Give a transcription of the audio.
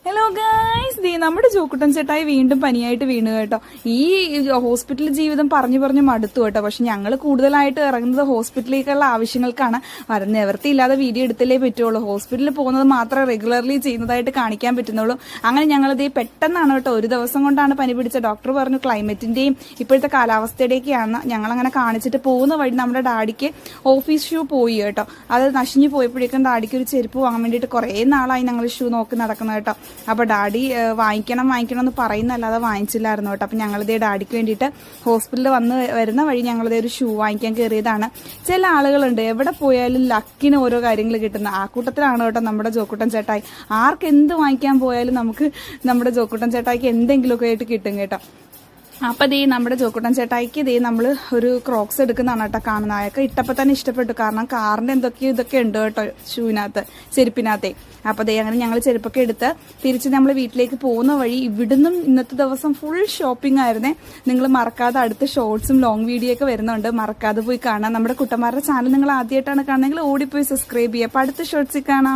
Hello guys, നമ്മുടെ ജോക്കുട്ടൻ ചേട്ടായി വീണ്ടും പനിയായിട്ട് വീണു കേട്ടോ. ഈ ഹോസ്പിറ്റൽ ജീവിതം പറഞ്ഞു മടുത്തു കേട്ടോ. പക്ഷെ ഞങ്ങൾ കൂടുതലായിട്ട് ഇറങ്ങുന്നത് ഹോസ്പിറ്റലിലേക്കുള്ള ആവശ്യങ്ങൾക്കാണ്. നിവൃത്തിയില്ലാതെ വീഡിയോ എടുത്തല്ലേ പറ്റുള്ളൂ. ഹോസ്പിറ്റലിൽ പോകുന്നത് മാത്രമേ റെഗുലർലി ചെയ്യുന്നതായിട്ട് കാണിക്കാൻ പറ്റുന്നുള്ളൂ. അങ്ങനെ ഞങ്ങളിത് പെട്ടെന്നാണ് കേട്ടോ, ഒരു ദിവസം കൊണ്ടാണ് പനി പിടിച്ച. ഡോക്ടർ പറഞ്ഞു ക്ലൈമറ്റിന്റെയും ഇപ്പോഴത്തെ കാലാവസ്ഥയുടെയൊക്കെയാണ്. ഞങ്ങളങ്ങനെ കാണിച്ചിട്ട് പോകുന്ന വഴി നമ്മുടെ ഡാഡിക്ക് ഓഫീസ് ഷൂ പോയി കേട്ടോ. അത് നശിഞ്ഞു പോയപ്പോഴേക്കും ഡാഡിക്ക് ഒരു ചെരുപ്പ് വാങ്ങാൻ വേണ്ടിയിട്ട് കുറേ നാളായി ഞങ്ങൾ ഷൂ നോക്കി നടക്കുന്നത് കേട്ടോ. അപ്പോൾ ഡാഡി വാങ്ങിക്കണം എന്ന് പറയുന്നല്ലാതെ വാങ്ങിച്ചില്ലായിരുന്നു കേട്ടോ. അപ്പം ഞങ്ങളിതേ ഡാഡിക്ക് വേണ്ടിയിട്ട് ഹോസ്പിറ്റലിൽ വരുന്ന വഴി ഞങ്ങളിതേ ഒരു ഷൂ വാങ്ങിക്കാൻ കയറിയതാണ്. ചില ആളുകളുണ്ട് എവിടെ പോയാലും ലക്കിന് ഓരോ കാര്യങ്ങൾ കിട്ടുന്ന. ആ കൂട്ടത്തിലാണ് കേട്ടോ നമ്മുടെ ജോക്കുട്ടൻ ചേട്ടായി. ആർക്ക് എന്ത് വാങ്ങിക്കാൻ പോയാലും നമുക്ക് നമ്മുടെ ജോക്കുട്ടൻ ചേട്ടായിക്ക് എന്തെങ്കിലുമൊക്കെ ആയിട്ട് കിട്ടും കേട്ടോ. അപ്പം നമ്മുടെ ജോക്കുട്ടൻ ചേട്ടായിക്ക് നമ്മൾ ഒരു ക്രോക്സ് എടുക്കുന്നതാണ് കേട്ടോ കാണുന്നത്. അയാൾക്ക് ഇട്ടപ്പോൾ തന്നെ ഇഷ്ടപ്പെട്ടു. കാരണം കാറിൻ്റെ ഇതൊക്കെ ഉണ്ട് കേട്ടോ ഷൂവിനകത്ത്, ചെരുപ്പിനകത്തെ. അപ്പോൾ അങ്ങനെ ഞങ്ങൾ ചെരുപ്പൊക്കെ എടുത്ത് തിരിച്ച് നമ്മൾ വീട്ടിലേക്ക് പോകുന്ന വഴി ഇവിടുന്നും ഇന്നത്തെ ദിവസം ഫുൾ ഷോപ്പിംഗ് ആയിരുന്നേ. നിങ്ങൾ മറക്കാതെ അടുത്ത ഷോർട്സും ലോങ് വീഡിയോ ഒക്കെ വരുന്നുണ്ട്, മറക്കാതെ പോയി കാണാം. നമ്മുടെ കുട്ടന്മാരുടെ ചാനൽ നിങ്ങൾ ആദ്യമായിട്ടാണ് കാണുന്നതെങ്കിൽ ഓടിപ്പോയി സബ്സ്ക്രൈബ് ചെയ്യുക. അപ്പോൾ അടുത്ത ഷോർട്സിൽ കാണാം.